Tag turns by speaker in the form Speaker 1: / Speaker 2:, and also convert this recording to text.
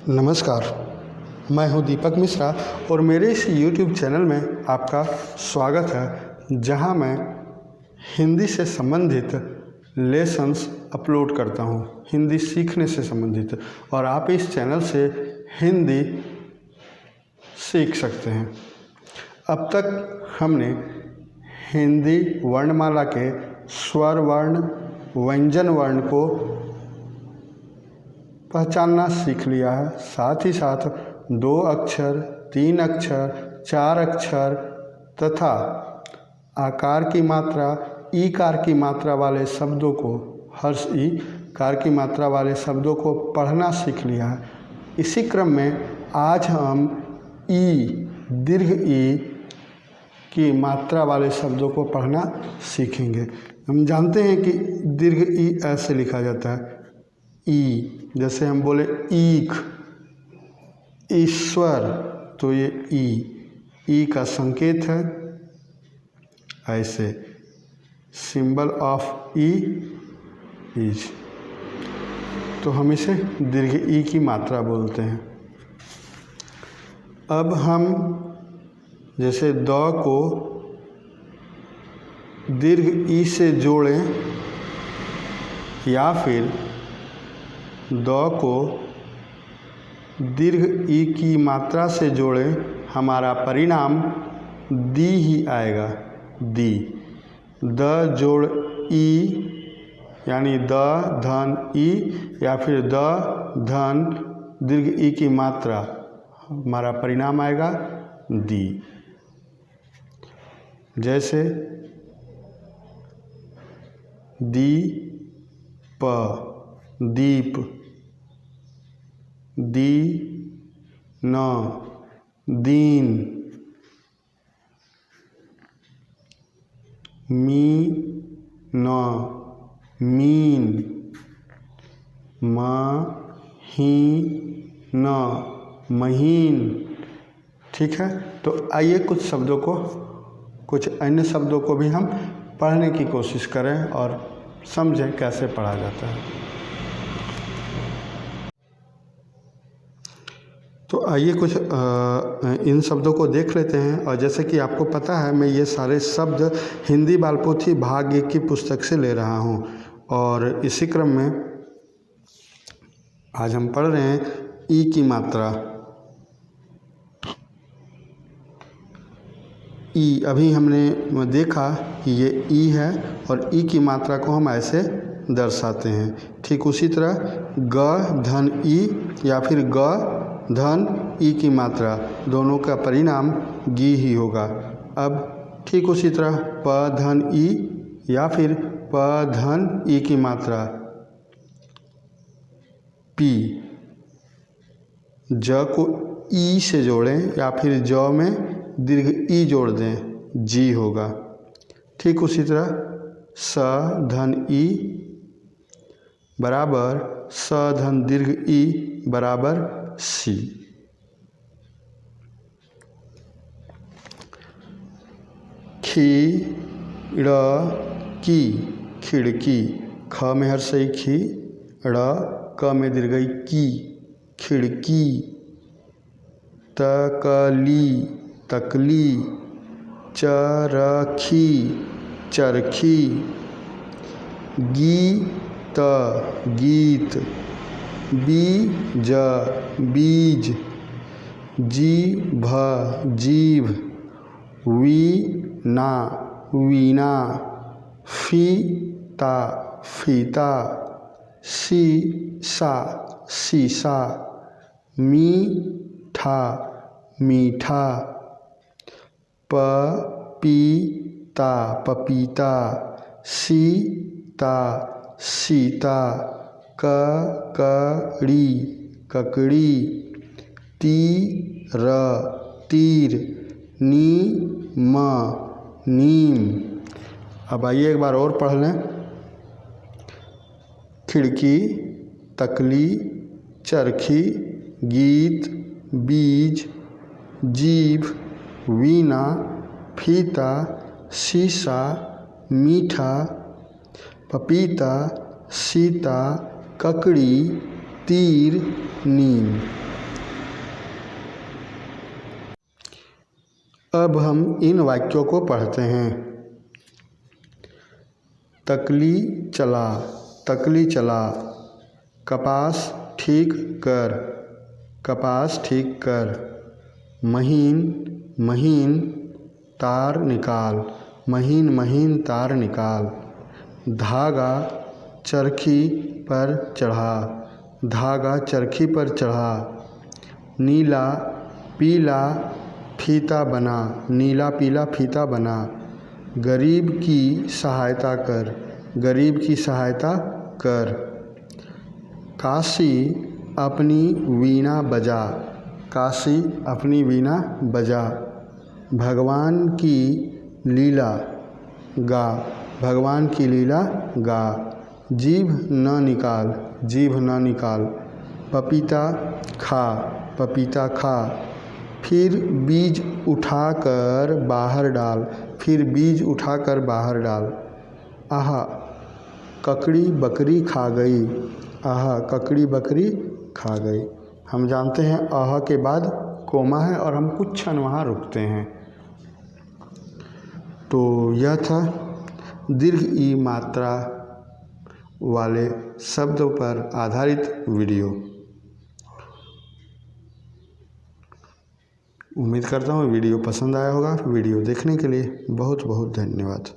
Speaker 1: नमस्कार, मैं हूं दीपक मिश्रा और मेरे इस YouTube चैनल में आपका स्वागत है, जहां मैं हिंदी से संबंधित लेसन्स अपलोड करता हूं, हिंदी सीखने से संबंधित, और आप इस चैनल से हिंदी सीख सकते हैं। अब तक हमने हिंदी वर्णमाला के स्वर वर्ण, व्यंजन वर्ण को पहचानना सीख लिया है। साथ ही साथ 2 अक्षर, 3 अक्षर, 4 अक्षर तथा आकार की मात्रा, ईकार की मात्रा वाले शब्दों को, हर्ष ई कार की मात्रा वाले शब्दों को पढ़ना सीख लिया है। इसी क्रम में आज हम ई, दीर्घ ई की मात्रा वाले शब्दों को पढ़ना सीखेंगे। हम जानते हैं कि दीर्घ ई ऐसे लिखा जाता है, ई। जैसे हम बोले ईख, ईश्वर, तो ये ई का संकेत है ऐसे, सिंबल ऑफ ई इज, तो हम इसे दीर्घ ई की मात्रा बोलते हैं। अब हम जैसे द को दीर्घ ई से जोड़ें या फिर द को दीर्घ ई की मात्रा से जोड़ें, हमारा परिणाम दी ही आएगा, दी। द जोड़ ई यानी द धन ई, या फिर द धन दीर्घ ई की मात्रा, हमारा परिणाम आएगा दी। जैसे दीप, दीप, दीन, दीन, मीन, मीन, महीन, महीन। ठीक है, तो आइए कुछ शब्दों को, कुछ अन्य शब्दों को भी हम पढ़ने की कोशिश करें और समझें कैसे पढ़ा जाता है। तो आइए कुछ इन शब्दों को देख लेते हैं। और जैसे कि आपको पता है, मैं ये सारे शब्द हिंदी बाल पोथी भाग 1 की पुस्तक से ले रहा हूँ, और इसी क्रम में आज हम पढ़ रहे हैं ई की मात्रा। ई, अभी हमने देखा कि ये ई है और ई की मात्रा को हम ऐसे दर्शाते हैं। ठीक उसी तरह ग धन ई या फिर ग धन ई की मात्रा, दोनों का परिणाम गी ही होगा। अब ठीक उसी तरह प धन ई या फिर प धन ई की मात्रा पी, ज को ई से जोड़ें या फिर ज में दीर्घ ई जोड़ दें, जी होगा। ठीक उसी तरह स धन ई बराबर स धन दीर्घ ई बराबर सी। खिड़की, खिड़की, ख में हर्ष ई खी, ड़ क में दीर्घ ई की, खिड़की। तकली, तकली, चरखी, चरखी। गीत, गीत, बीज, बीज, जीभ, जीभ, वीणा, वीणा, फीता, फीता, शीशा, शीशा, मीठा, मीठा, पपीता, पपीता, सीता, सीता, ककड़ी, ककड़ी, तीर, तीर, नीम, नीम। अब आइए एक बार और पढ़ लें। खिड़की, तकली, चरखी, गीत, बीज, जीभ, वीणा, फीता, शीशा, मीठा, पपीता, सीता, ककड़ी, तीर, नीम। अब हम इन वाक्यों को पढ़ते हैं। तकली चला, तकली चला। कपास ठीक कर, कपास ठीक कर। महीन महीन तार निकाल, महीन महीन तार निकाल। धागा चरखी पर चढ़ा, धागा चरखी पर चढ़ा। नीला पीला फीता बना, नीला पीला फीता बना। गरीब की सहायता कर, गरीब की सहायता कर। काशी अपनी वीणा बजा, काशी अपनी वीणा बजा। भगवान की लीला गा, भगवान की लीला गा। जीभ न निकाल, जीभ न निकाल। पपीता खा, पपीता खा। फिर बीज उठाकर बाहर डाल, फिर बीज उठाकर बाहर डाल। आहा ककड़ी बकरी खा गई, आहा ककड़ी बकरी खा गई। हम जानते हैं आहा के बाद कोमा है और हम कुछ क्षण वहाँ रुकते हैं। तो यह था दीर्घ ई मात्रा वाले शब्दों पर आधारित वीडियो। उम्मीद करता हूँ वीडियो पसंद आया होगा। वीडियो देखने के लिए बहुत बहुत धन्यवाद।